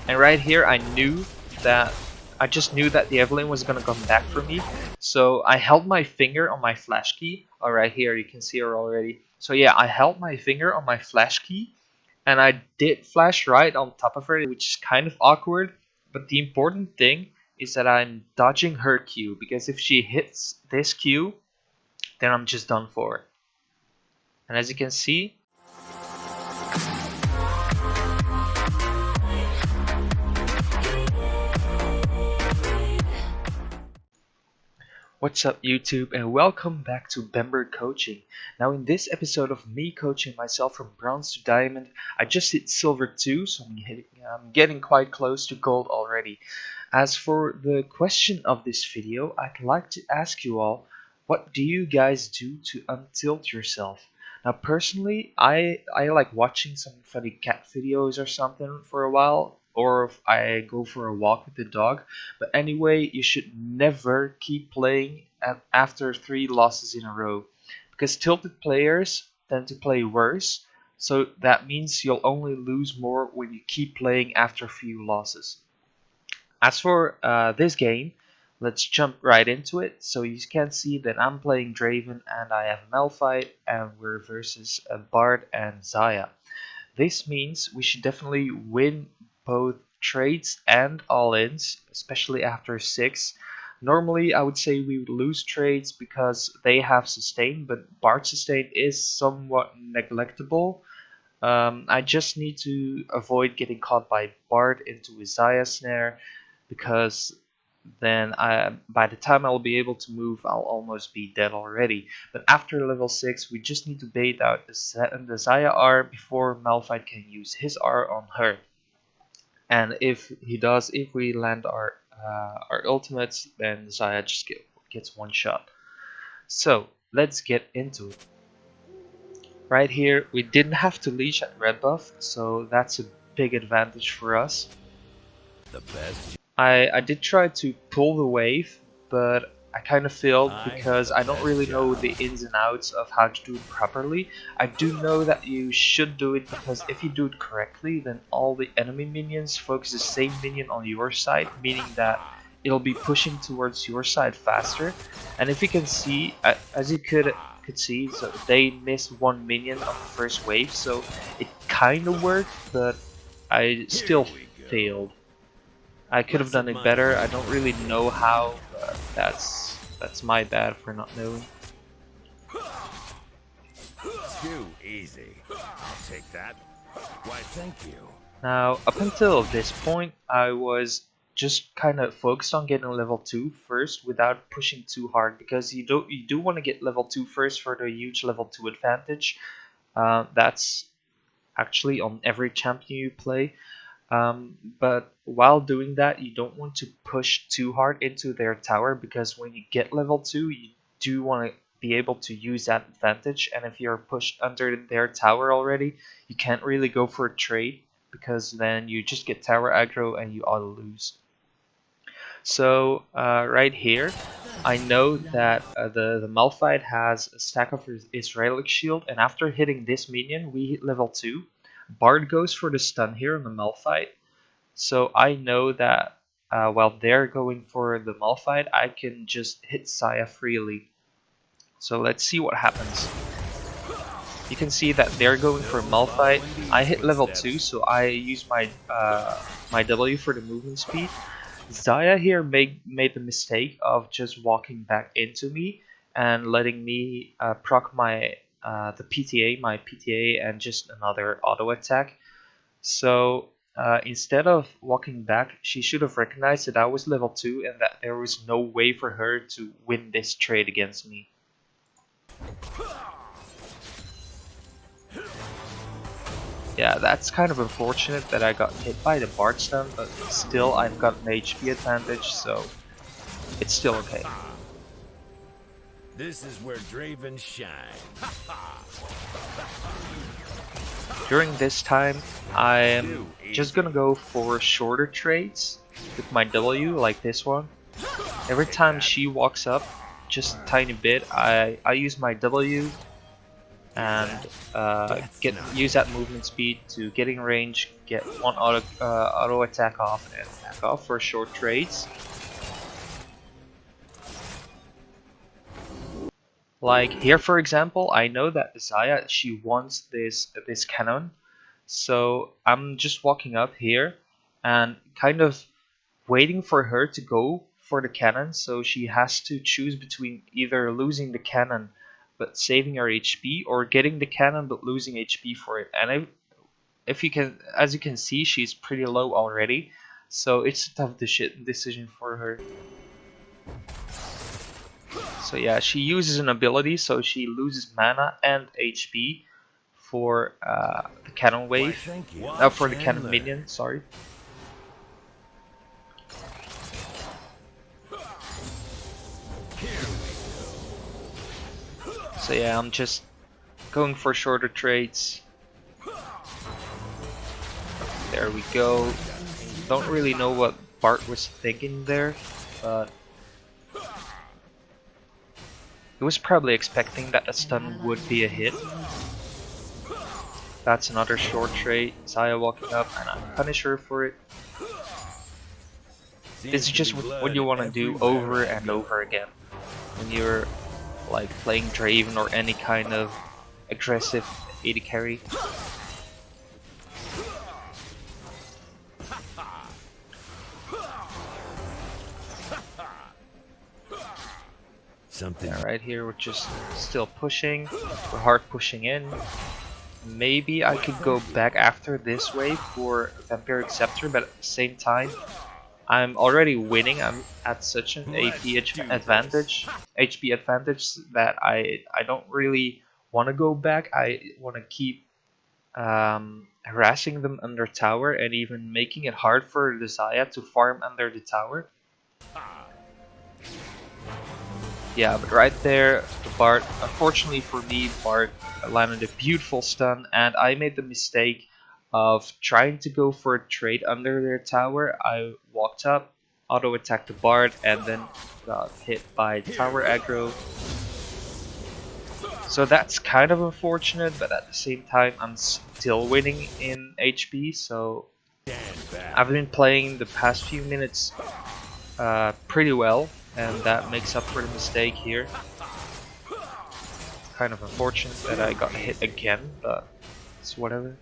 And right here I just knew that the Evelyn was gonna come back for me. So I held my finger on my flash key. Oh, right here you can see her already. So yeah, I held my finger on my flash key and I did flash right on top of her, which is kind of awkward. But the important thing is that I'm dodging her Q, because if she hits this Q, then I'm just done for. And as you can see, what's up YouTube, and welcome back to Bember Coaching. Now in this episode of me coaching myself from bronze to diamond, I just hit silver 2, so I'm getting quite close to gold already. As for the question of this video, I'd like to ask you all, what do you guys do to untilt yourself? Now personally, I like watching some funny cat videos or something for a while, or if I go for a walk with the dog. But anyway, you should never keep playing after 3 losses in a row, because tilted players tend to play worse, so that means you'll only lose more when you keep playing after a few losses. As for this game, let's jump right into it. So you can see that I'm playing Draven and I have Malphite, and we're versus Bard and Xayah. This means we should definitely win both trades and all-ins, especially after 6. Normally I would say we would lose trades because they have sustain, but Bard sustain is somewhat neglectable. I just need to avoid getting caught by Bard into a Xayah snare, because then by the time I'll be able to move, I'll almost be dead already. But after level 6, we just need to bait out the Xayah R before Malphite can use his R on her. And if he does, if we land our ultimates, then Xayah just gets one shot. So let's get into it. Right here, we didn't have to leash at red buff, so that's a big advantage for us. The best. I did try to pull the wave, but I kind of failed because I don't really know the ins and outs of how to do it properly. I do know that you should do it, because if you do it correctly, then all the enemy minions focus the same minion on your side, meaning that it'll be pushing towards your side faster. And if you can see, as you could see, so they missed one minion on the first wave, so it kind of worked, but I still failed. I could have done it better. I don't really know how, but that's my bad for not knowing. Too easy. I'll take that. Why, thank you. Now, up until this point, I was just kind of focused on getting level 2 first without pushing too hard, because you do want to get level 2 first for the huge level 2 advantage. That's actually on every champion you play. But while doing that, you don't want to push too hard into their tower, because when you get level 2, you do want to be able to use that advantage. And if you're pushed under their tower already, you can't really go for a trade, because then you just get tower aggro and you auto lose. So right here, I know that the Malphite has a stack of his relic shield, and after hitting this minion, we hit level 2. Bard goes for the stun here on the Malphite, so I know that while they're going for the Malphite, I can just hit Xayah freely. So let's see what happens. You can see that they're going for Malphite. I hit level 2, so I use my my W for the movement speed. Xayah here made the mistake of just walking back into me and letting me proc my my PTA, and just another auto attack. So instead of walking back, she should have recognized that I was level 2 and that there was no way for her to win this trade against me. Yeah, that's kind of unfortunate that I got hit by the Bard stun, but still I've got an HP advantage, so it's still okay. This is where Draven shines. During this time, I am just gonna go for shorter trades with my W, like this one. Every time she walks up just a tiny bit, I use my W and use that movement speed to get in range, get one auto attack off and back off for short trades. Like here, for example, I know that Zaya, she wants this cannon, so I'm just walking up here and kind of waiting for her to go for the cannon. So she has to choose between either losing the cannon but saving her HP, or getting the cannon but losing HP for it. And if you can, as you can see, she's pretty low already, so it's a tough decision for her. So yeah, she uses an ability, so she loses mana and HP for the cannon wave. For the cannon minion, sorry. So yeah, I'm just going for shorter trades. There we go. Don't really know what Bart was thinking there, but he was probably expecting that a stun would be a hit. That's another short trade. Zaya walking up, and I punish her for it. This is just what you want to do over and over again when you're like playing Draven or any kind of aggressive AD carry. Yeah, right here we're just still pushing. We're hard pushing in. Maybe I could go back after this wave for Vampiric Scepter, but at the same time I'm already winning. I'm at such an HP advantage that I don't really want to go back. I want to keep harassing them under tower and even making it hard for the Zaya to farm under the tower. Yeah, but right there, the Bard, unfortunately for me, Bard landed a beautiful stun, and I made the mistake of trying to go for a trade under their tower. I walked up, auto attacked the Bard, and then got hit by tower aggro. So that's kind of unfortunate, but at the same time I'm still winning in HP, so I've been playing the past few minutes pretty well, and that makes up for the mistake here. Kind of unfortunate that I got hit again, but it's whatever.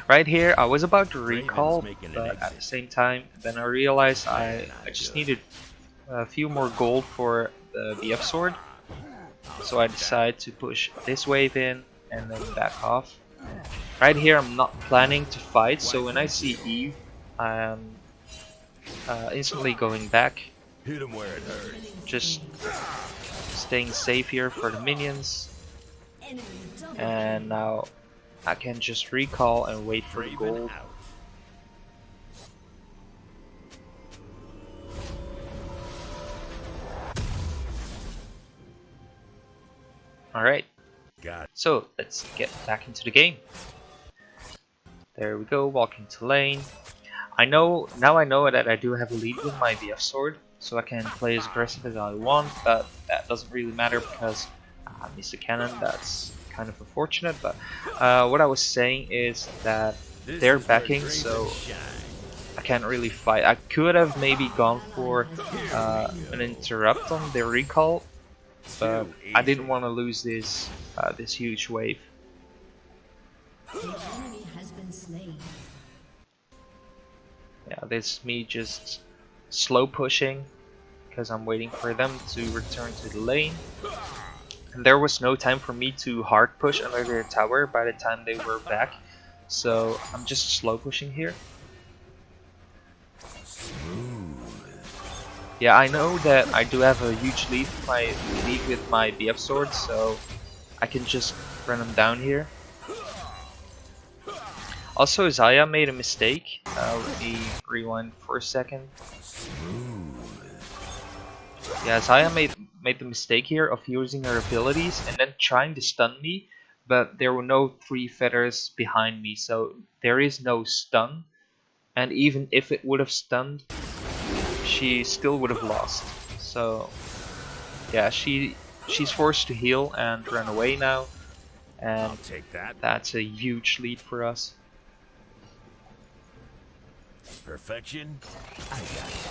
Right here, I was about to recall, but at the same time, then I realized I just needed a few more gold for the BF sword. So I decided to push this wave in and then back off. Right here, I'm not planning to fight, so when I see Eve, I'm instantly going back. Just staying safe here for the minions. And now I can just recall and wait for the gold. Alright, so let's get back into the game. There we go, walking to lane. I know that I do have a lead with my BF sword, so I can play as aggressive as I want, but that doesn't really matter because I missed the cannon. That's kind of unfortunate, but what I was saying is that they're backing, so I can't really fight. I could have maybe gone for an interrupt on their recall, but I didn't want to lose this this huge wave. Yeah, this is me just slow pushing because I'm waiting for them to return to the lane. And there was no time for me to hard push under their tower by the time they were back, so I'm just slow pushing here. Yeah, I know that I do have a huge lead with my BF sword, so I can just run them down here. Also, Zaya made a mistake. Let me rewind for a second. Yeah, Zaya made the mistake here of using her abilities and then trying to stun me, but there were no 3 feathers behind me, so there is no stun. And even if it would have stunned, she still would have lost. So yeah, she's forced to heal and run away now. and I'll take that. that's a huge lead for us. Perfection. I got it.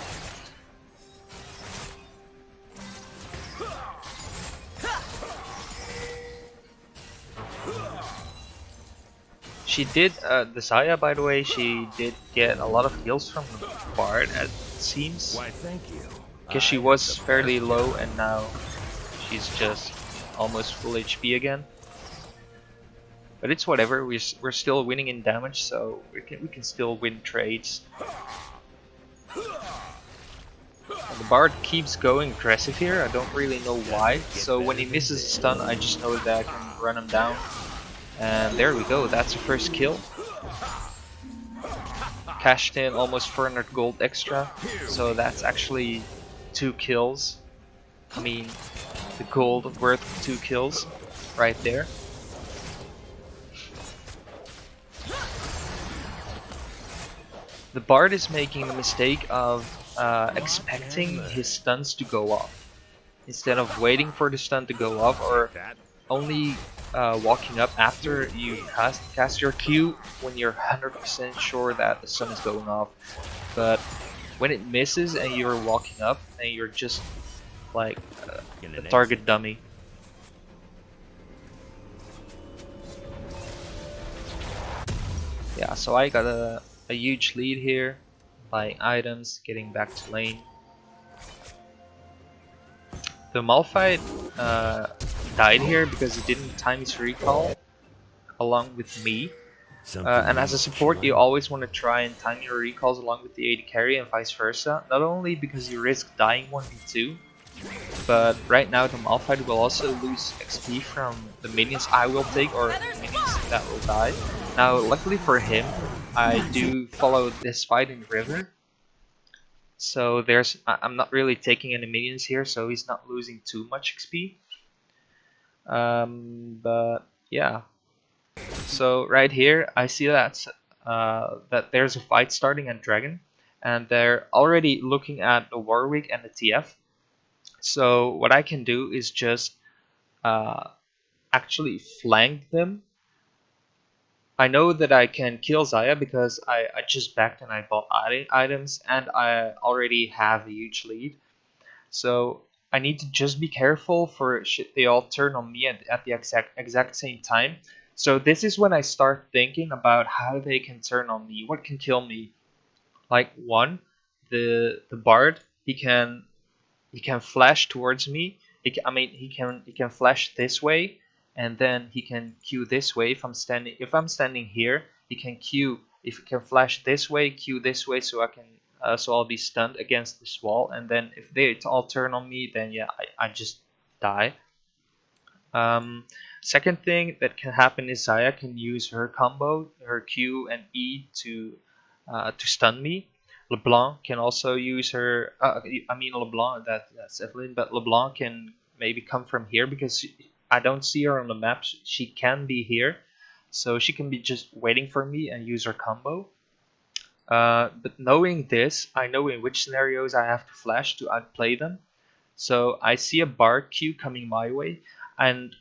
She did, the Zaya, by the way, she did get a lot of heals from the Bard, it seems. Why, thank you. Because she was fairly low and now she's just almost full HP again. But it's whatever, we're still winning in damage, so we can still win trades. And the Bard keeps going aggressive here, I don't really know why. So when he misses a stun, I just know that I can run him down. And there we go, that's the first kill. Cashed in almost 400 gold extra, so that's actually 2 kills. I mean, the gold worth 2 kills right there. The Bard is making the mistake of expecting his stuns to go off instead of waiting for the stun to go off, or only walking up after you cast your Q when you're 100% sure that the stun is going off. But when it misses and you're walking up and you're just like a target dummy. Yeah, so I got a huge lead here, buying items, getting back to lane. The Malphite died here because he didn't time his recall along with me. And as a support, you always want to try and time your recalls along with the AD carry and vice versa. Not only because you risk dying 1v2, but right now the Malphite will also lose XP from the minions I will take, or minions that will die. Now, luckily for him, I do follow this fight in River. So I'm not really taking any minions here, so he's not losing too much XP. But yeah. So right here, I see that there's a fight starting at Dragon, and they're already looking at the Warwick and the TF. So what I can do is just actually flank them. I know that I can kill Zaya because I just backed and I bought items, and I already have a huge lead. So I need to just be careful for shit they all turn on me at the exact same time. So this is when I start thinking about how they can turn on me, what can kill me. Like one, the Bard, he can flash towards me. He can flash this way, and then he can Q this way. If I'm standing here, he can Q. If he can flash this way, Q this way, so I'll be stunned against this wall. And then if they all turn on me, then yeah, I just die. Second thing that can happen is Zaya can use her combo, her Q and E to stun me. LeBlanc can also use her. LeBlanc, that's Evelyn, but LeBlanc can maybe come from here because I don't see her on the map. She can be here, so she can be just waiting for me and use her combo. But knowing this, I know in which scenarios I have to flash to outplay them. So I see a Bard Q coming my way, and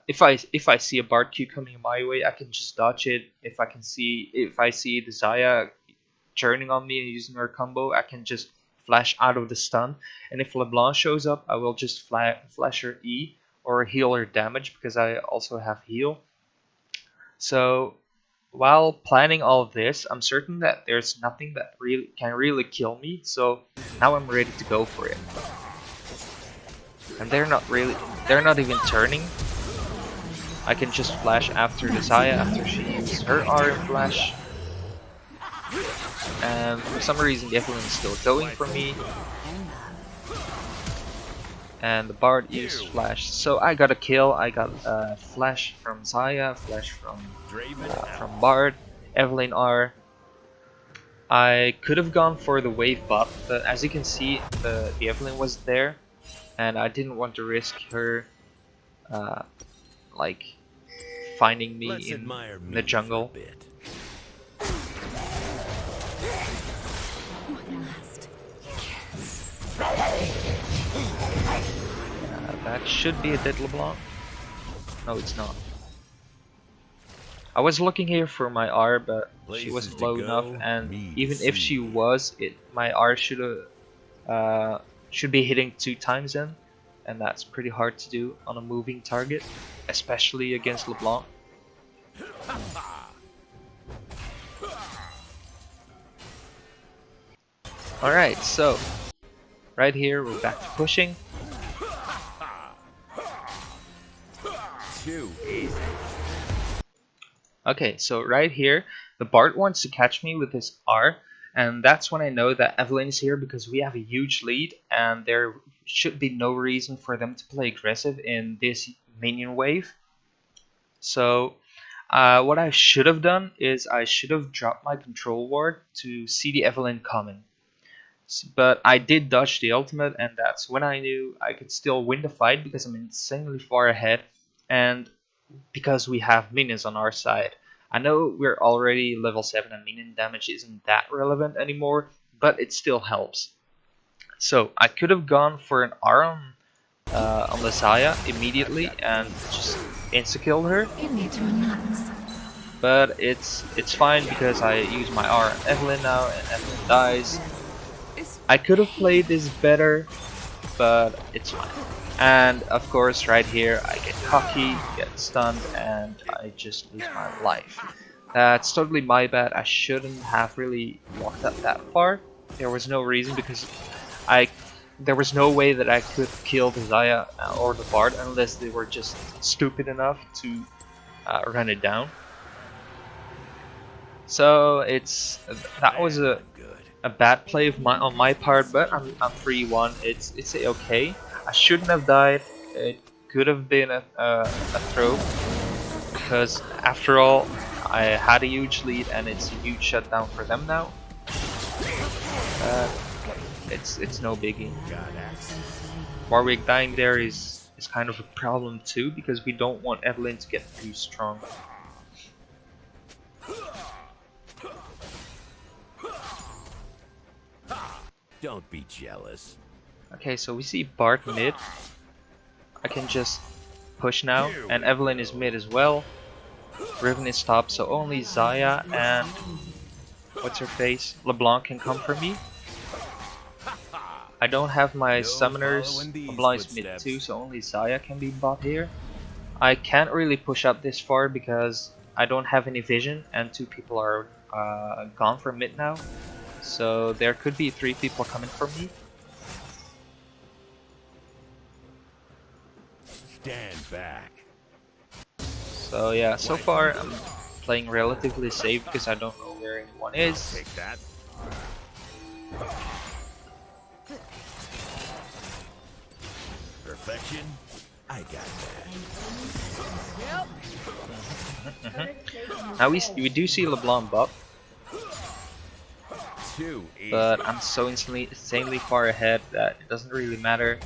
if I see a Bard Q coming my way, I can just dodge it. If I see the Zaya turning on me and using her combo, I can just flash out of the stun. And if LeBlanc shows up, I will just flash her E or heal her damage because I also have heal. So while planning all of this, I'm certain that there's nothing that can really kill me. So now I'm ready to go for it. And they're not even turning. I can just flash after the Zaya after she uses her R and flash. And for some reason the Evelyn is still going for me. And the Bard used flash. So I got a kill. I got a flash from Zaya, flash from Bard, Evelyn R. I could have gone for the wave buff, but as you can see, the Evelyn was there, and I didn't want to risk her like finding me in the jungle. That should be a dead LeBlanc. No, it's not. I was looking here for my R, but she Places wasn't to low enough, go, and me to even if she see. was, my R should be hitting 2 times in, and that's pretty hard to do on a moving target, especially against LeBlanc. Alright, so right here we're back to pushing. Too easy. Okay, so right here, the Bard wants to catch me with his R, and that's when I know that Evelyn is here because we have a huge lead, and there should be no reason for them to play aggressive in this minion wave. So what I should have done is I should have dropped my control ward to see the Evelyn coming. But I did dodge the ultimate, and that's when I knew I could still win the fight because I'm insanely far ahead, and because we have minions on our side. I know we're already level 7 and minion damage isn't that relevant anymore, but it still helps. So I could have gone for an R on the Zaya immediately and just insta-killed her, but it's fine because I use my R on Evelyn now and Evelyn dies. I could have played this better, but it's fine. And of course right here I get cocky, get stunned, and I just lose my life. That's totally my bad. I shouldn't have really walked up that far. There was no reason because there was no way that I could kill the Zaya or the Bard unless they were just stupid enough to run it down. So that was a bad play on my part, but I'm 3-1. It's okay. I shouldn't have died. It could have been a throw because after all, I had a huge lead and it's a huge shutdown for them now. It's no biggie. Warwick dying there is kind of a problem too because we don't want Evelyn to get too strong. Don't be jealous. Okay, so we see Bart mid. I can just push now, and Evelyn is mid as well. Draven is top, so only Zaya and what's her face? LeBlanc can come for me. I don't have my summoners. LeBlanc is mid too, so only Zaya can be bought here. I can't really push up this far because I don't have any vision, and 2 people are gone from mid now. So there could be 3 people coming for me. Stand back. So yeah, so far I'm playing relatively safe because I don't know where anyone is. Take that. Perfection. I got that. Now we do see LeBlanc buff, Too easy. but I'm so insanely far ahead that it doesn't really matter.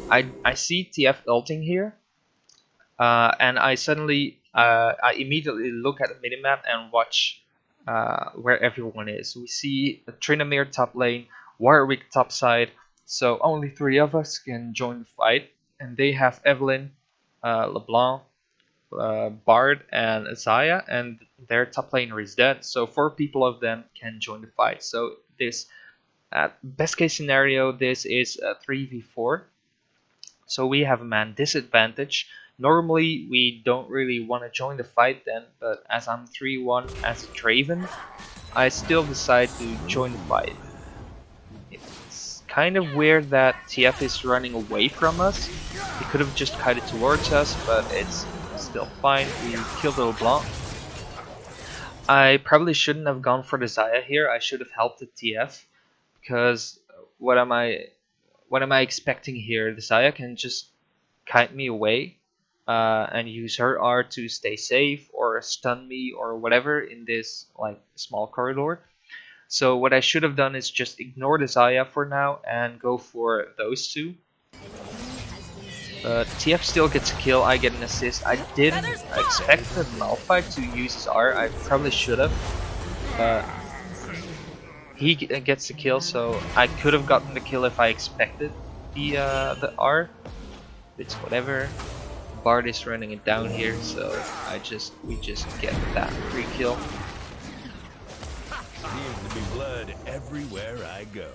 I see TF ulting here, and I immediately look at the minimap and watch where everyone is. We see Trinamir top lane, Warwick top side, so only 3 of us can join the fight, and they have Evelyn, LeBlanc, Bard, and Zaya, and their top laner is dead. So 4 people of them can join the fight. So this, best case scenario, this is a 3v4. So we have a man disadvantage. Normally we don't really want to join the fight then, but as I'm 3-1 as a Draven, I still decide to join the fight. It's kind of weird that TF is running away from us. He could have just kited towards us, but it's still fine. We killed the LeBlanc. I probably shouldn't have gone for the Zaya here. I should have helped the TF because what am I expecting here? The Zaya can just kite me away and use her R to stay safe or stun me or whatever in this like small corridor. So what I should have done is just ignore the Zaya for now and go for those 2. But TF still gets a kill, I get an assist. I didn't expect the Malphite to use his R, I probably should have. But he gets the kill, so I could have gotten the kill if I expected the R. It's whatever. Bard is running it down here, so we just get that free kill. Seems to be blood everywhere I go.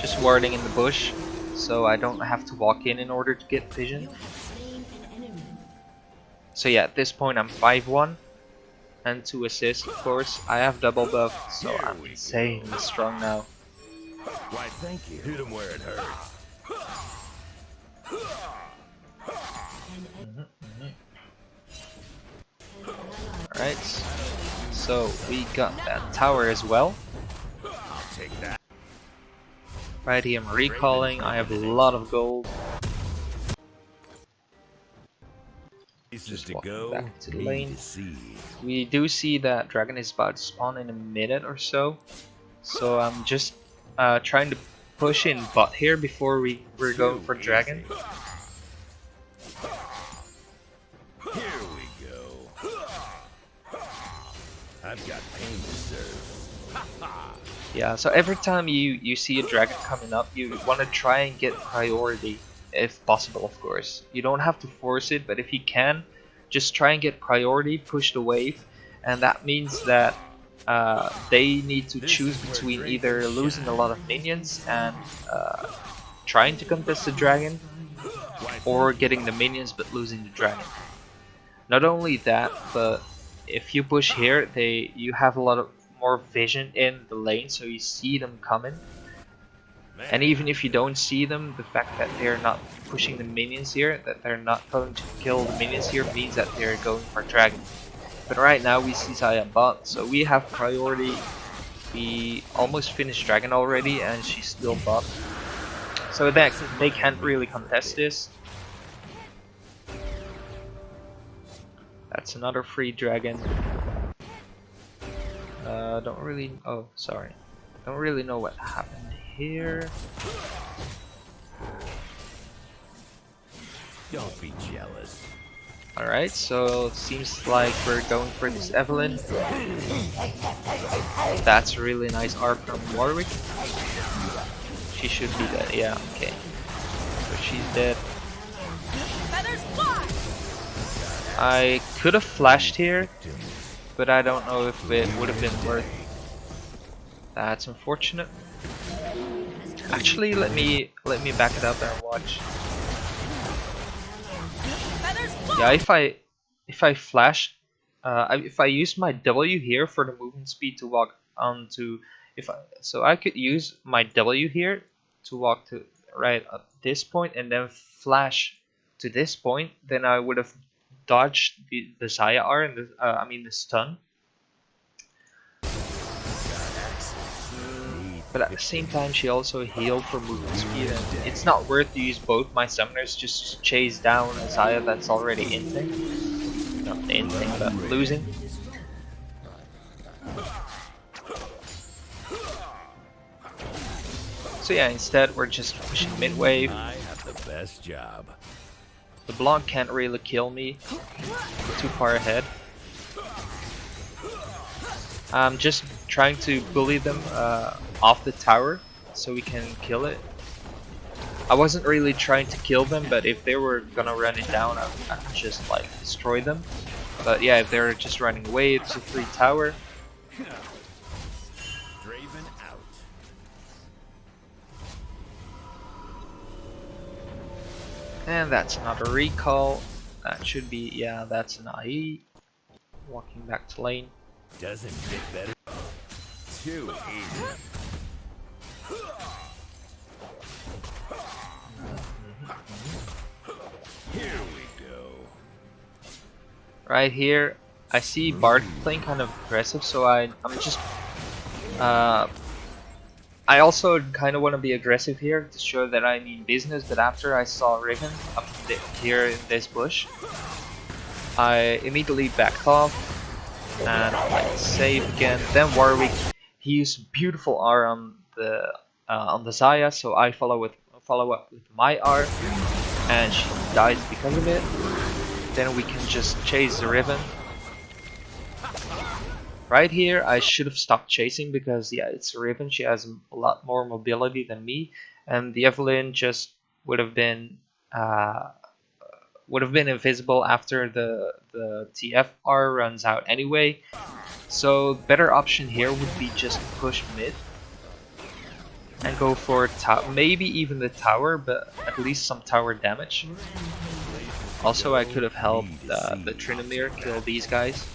Just warding in the bush, so I don't have to walk in order to get vision. So yeah, at this point I'm 5-1 and 2 assists, of course. I have double buff, so I'm insanely strong now. Why, thank you. Hit him where it hurts. Alright, so we got that tower as well. I'll take that. Right here I'm recalling, I have a lot of gold. Just Just to walking go, back to the lane. see. We do see that Dragon is about to spawn in a minute or so. So I'm just trying to push in bot here before we're going for Dragon. Here we go. I've got pain to serve. Yeah, so every time you see a Dragon coming up, you want to try and get priority, if possible, of course. You don't have to force it, but if you can, just try and get priority, push the wave, and that means that they need to choose between either losing a lot of minions and trying to contest the Dragon, or getting the minions but losing the Dragon. Not only that, but if you push here, you have a lot of more vision in the lane, so you see them coming. And even if you don't see them, the fact that they're not pushing the minions here, that they're not going to kill the minions here, means that they're going for Dragon. But right now we see Xayah bot, so we have priority. We almost finished Dragon already, and she's still bot. So that they can't really contest this. That's another free Dragon. Don't really. Oh, sorry. Don't really know what happened here. Don't be jealous. Alright, so it seems like we're going for this Evelyn. That's a really nice ARP from Warwick. She should be dead. Yeah, okay. So she's dead. I could have flashed here, but I don't know if it would have been worth. That's unfortunate. Actually, let me back it up and watch. Yeah, if I flash, if I use my W here for the movement speed to walk onto, so I could use my W here to walk to right at this point and then flash to this point, then I would have dodged the Xayah R and the stun. But at the same time, she also healed for movement speed, and it's not worth to use both my summoners just to chase down a Xayah that's already inting. Not inting, but losing. So yeah, instead we're just pushing mid wave. I have the best job. The Blanc can't really kill me. We're too far ahead. I'm just trying to bully them off the tower so we can kill it. I wasn't really trying to kill them, but if they were gonna run it down, I'd just like destroy them. But yeah, if they're just running away, it's a free tower. Draven out. And that's another recall. That should be, yeah, that's an IE. Walking back to lane. Doesn't get better. Too easy. Here we go. Right here, I see Bard playing kind of aggressive, so I'm just I also kind of want to be aggressive here to show that I mean business, but after I saw Draven up here in this bush, I immediately backed off and like save again. Then Warwick, he used beautiful R on the Xayah, so I follow up with my R, and she dies because of it. Then we can just chase the Draven. Right here, I should have stopped chasing because, yeah, it's Draven. She has a lot more mobility than me, and the Evelyn just would have been would have been invisible after the TFR runs out anyway. So better option here would be just push mid and go for maybe even the tower, but at least some tower damage. Also, I could have helped the Trinomir kill these guys.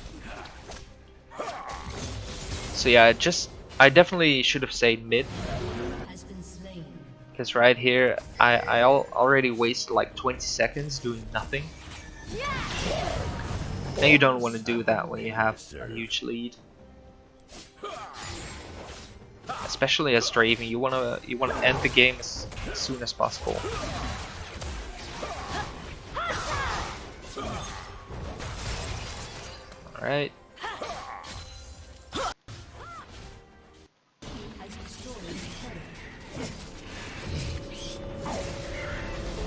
So yeah, I definitely should have stayed mid. Because right here, I already wasted like 20 seconds doing nothing. And you don't want to do that when you have a huge lead. Especially as Draven, you wanna end the game as soon as possible. Alright.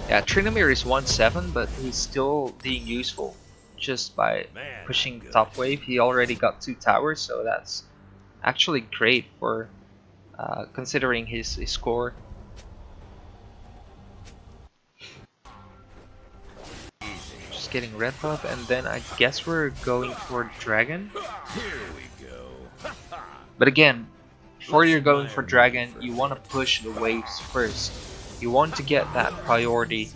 Yeah, Trinomir is 1-7, but he's still being useful just by pushing top wave. He already got 2 towers, so that's actually great for considering his score. Just getting red buff, and then I guess we're going for Dragon. But again, before you're going for Dragon, you want to push the waves first. You want to get that priority.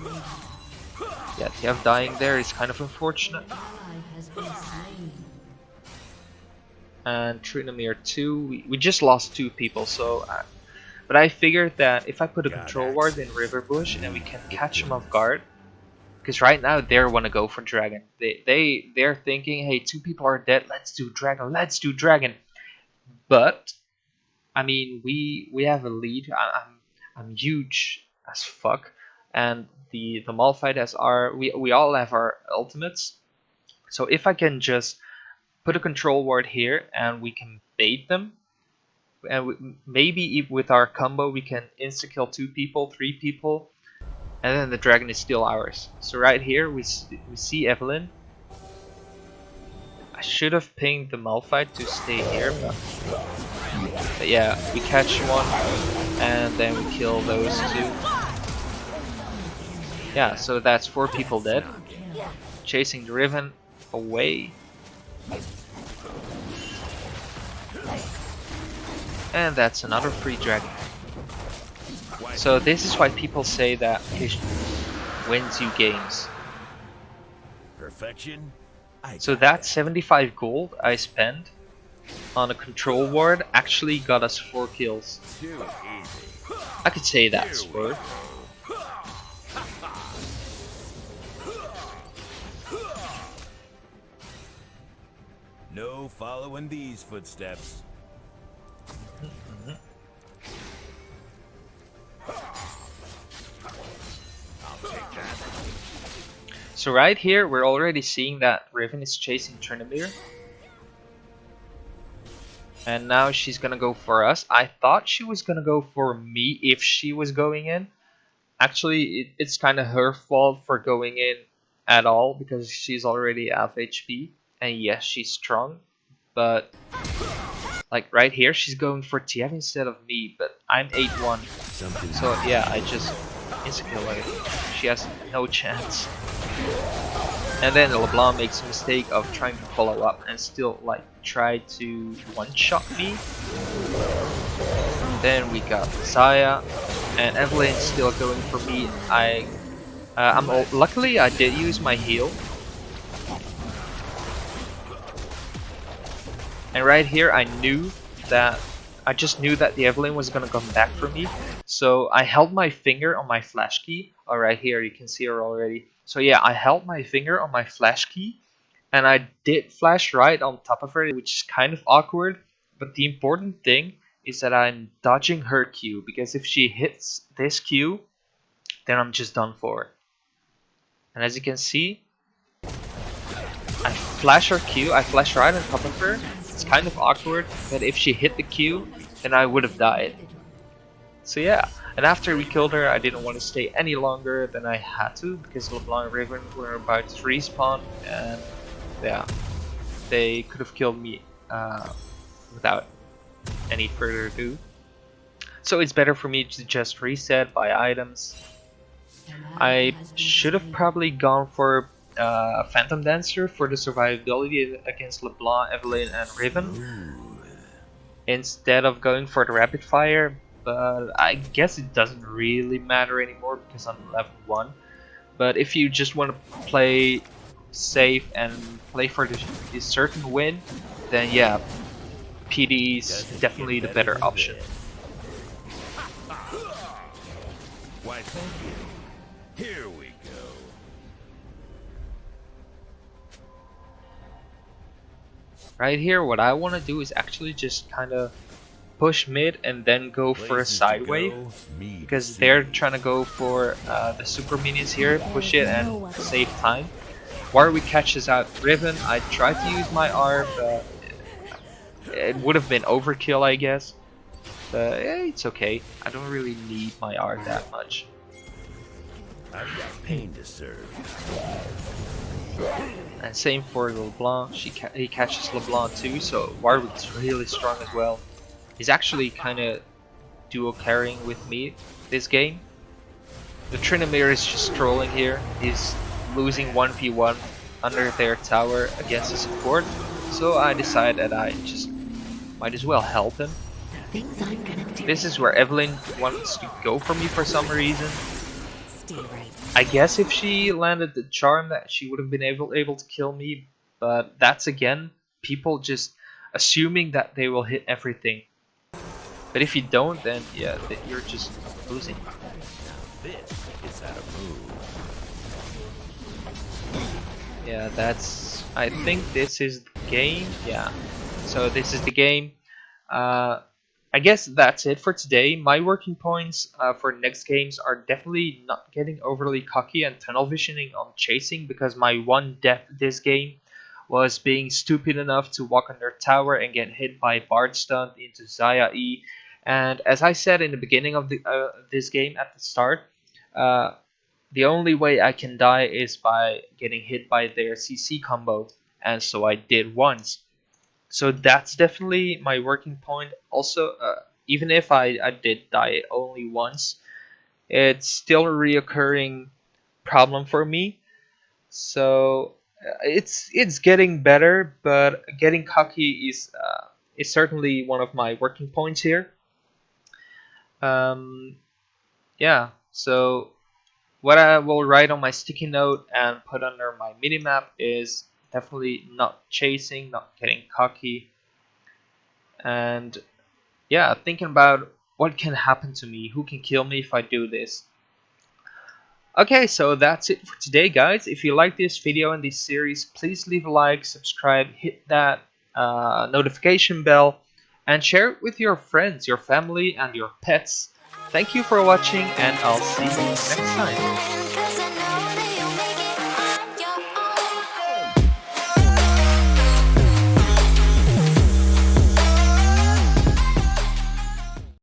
Yeah, TF dying there is kind of unfortunate. And Trinomir 2, we just lost 2 people, so but I figured that if I put a control ward in River Bush and we can catch them off guard, because right now they want to go for Dragon. They're thinking, hey, 2 people are dead, let's do Dragon. But I mean, we have a lead. I'm huge as fuck, and the Malphite has we all have our ultimates. So if I can just put a control ward here and we can bait them, and maybe with our combo we can insta kill 2 people, 3 people, and then the Dragon is still ours. So right here we see Evelyn. I should have pinged the Malphite to stay here, but yeah, we catch one and then we kill those 2. Yeah, so that's 4 people dead. Chasing Draven away. And that's another free Dragon. So this is why people say that Kish wins you games. Perfection. So that 75 gold I spent on a control ward actually got us 4 kills. I could say that's worth. No following these footsteps. I'll take that. So right here we're already seeing that Riven is chasing Trinomir. And now she's gonna go for us. I thought she was gonna go for me if she was going in. Actually, it's kind of her fault for going in at all because she's already half HP. And yes, she's strong. But like right here, she's going for TF instead of me. But I'm 8-1. So yeah, I just insta-kill her. She has no chance. And then LeBlanc makes a mistake of trying to follow up and still like try to one-shot me. Then we got Zaya and Evelyn still going for me. Luckily I did use my heal. And right here I just knew that the Evelyn was gonna come back for me. So I held my finger on my flash key. Oh, right here you can see her already. So yeah, I held my finger on my flash key and I did flash right on top of her, which is kind of awkward. But the important thing is that I'm dodging her Q, because if she hits this Q, then I'm just done for. And as you can see, I flash her Q, I flash right on top of her. It's kind of awkward, but if she hit the Q, then I would have died. So yeah, and after we killed her, I didn't want to stay any longer than I had to, because LeBlanc and Raven were about to respawn, and yeah, they could have killed me without any further ado. So it's better for me to just reset, buy items, I should have probably gone for Phantom Dancer for the survivability against LeBlanc, Evelynn, and Riven instead of going for the rapid fire, but I guess it doesn't really matter anymore because I'm level 1. But if you just want to play safe and play for this certain win, then yeah, PD is definitely the better option. Why, thank you. Here we go. Right here, what I want to do is actually just kind of push mid and then go for a side wave, because they're trying to go for the super minions here, push it and save time. Warwick catches out Draven. I tried to use my R, but it would have been overkill, I guess. But it's okay. I don't really need my R that much. I've got pain to serve. And same for LeBlanc. He catches LeBlanc too, so Warwick's really strong as well. He's actually kind of duo carrying with me this game. The Trinamir is just trolling here. He's losing 1v1 under their tower against the support, so I decided that I just might as well help him. This is where Evelynn wants to go for me for some reason. I guess if she landed the charm that she would have been able to kill me, but that's again people just assuming that they will hit everything. But if you don't, then yeah, you're just losing. This is how to move. Yeah, that's. I think this is the game. Yeah, so this is the game. I guess that's it for today. My working points for next games are definitely not getting overly cocky and tunnel visioning on chasing, because my one death this game was being stupid enough to walk on their tower and get hit by Bard Stunt into Xayah E. And as I said in the beginning of this game at the start, the only way I can die is by getting hit by their CC combo, and so I did once. So that's definitely my working point. Also, even if I did die only once, it's still a reoccurring problem for me. So it's getting better, but getting cocky is certainly one of my working points here. Um, yeah. So what I will write on my sticky note and put under my minimap is definitely not chasing, not getting cocky, and yeah, thinking about what can happen to me, who can kill me if I do this. Okay, so that's it for today, guys. If you like this video and this series, please leave a like, subscribe, hit that notification bell, and share it with your friends, your family, and your pets. Thank you for watching, and I'll see you next time.